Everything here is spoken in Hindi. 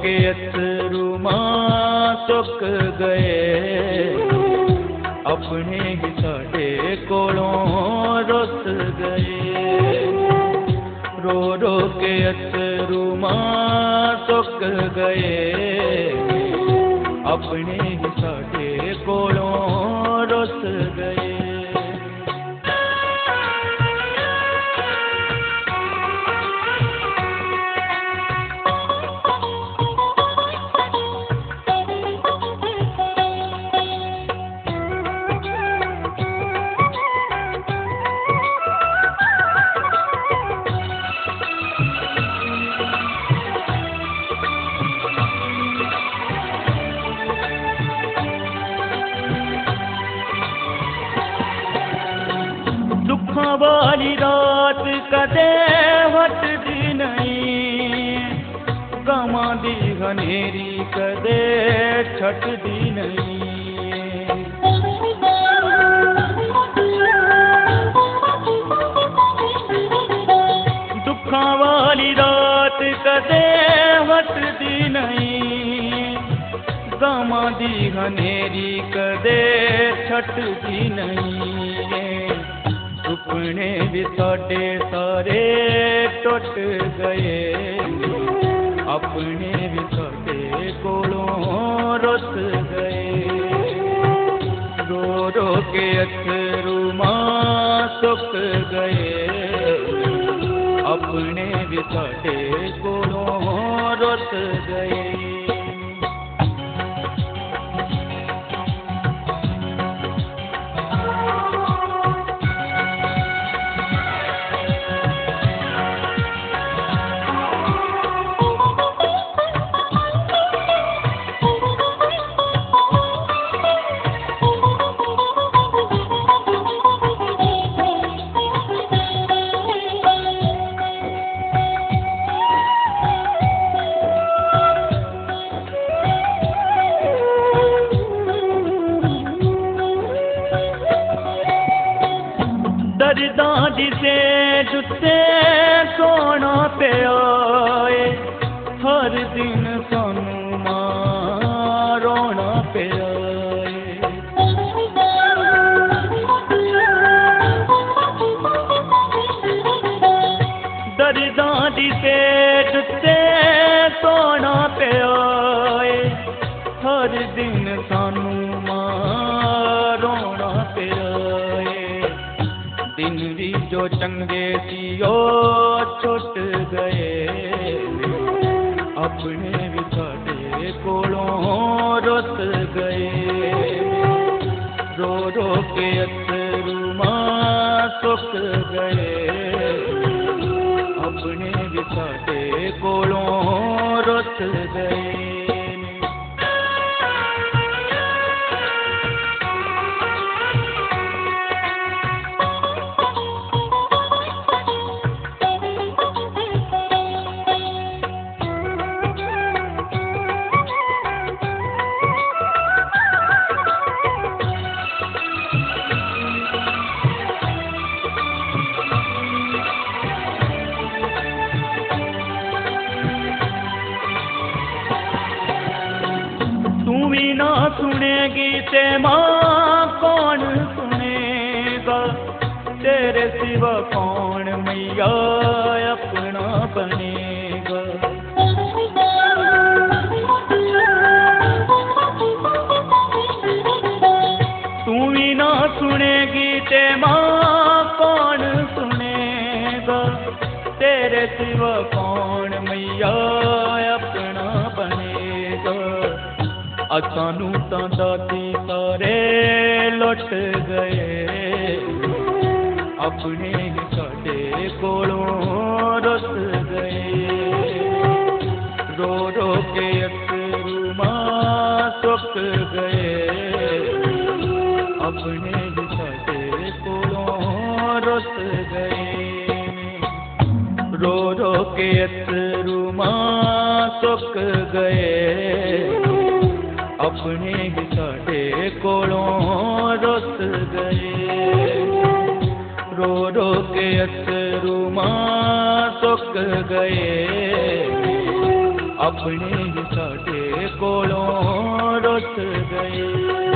के अथरू मां सुक गए, अपने ही साडे कोलों रुस गए। रो रो के अथरू मां सुक गए, अपने ही साडे कोलों रुस गए। दुखां वाली रात कदे हटदी नहीं, गमां दी हनेरी कदे छटदी नहीं। दुखां वाली रात कदे हटदी नहीं, गमां दी हनेरी कदे छटदी नहीं। सुपने भी साडे सारे टुट गए, अपने भी साडे कोलों रुस गए। रो रो के अथरू मां सुक गए, अपने भी साडे कोलों रुस गए। दर्दां दी सेज उत्ते सोना पिया ए, हर दिन सानू मां रोना पिया ए। दर्दां दी सेज उत्ते सोना पिया ए, हर दिन सानू मां रोना पिया ए। दिन भी जो चंगे सी ओ छुट गए, अपने भी साडे कोलों रुस गए। रो रो के अथरू मां सुक गए, अपने भी साडे कोलों रुस गए। भी ना सुनेगी ते मां कौन सुनेगा, तेरे सिवा कौन मैया अपना बनेगा। तू भी ना सुनेगी ते मां कौन सुनेगा, तेरे सिवा कौन मैया अपना बनेगा। असानू तां दाती सारे लुट गए, अपने ही साडे कोलों रुस गए। रो रो के अथरू मां सुक गए, अपने ही साडे कोलों रुस गए। रो रो के अथरू मां सुक गए, अपने ही साडे कोलों रुस गए। रो रो के अथरू मां सुक गए, अपने ही साडे कोलों रुस गए।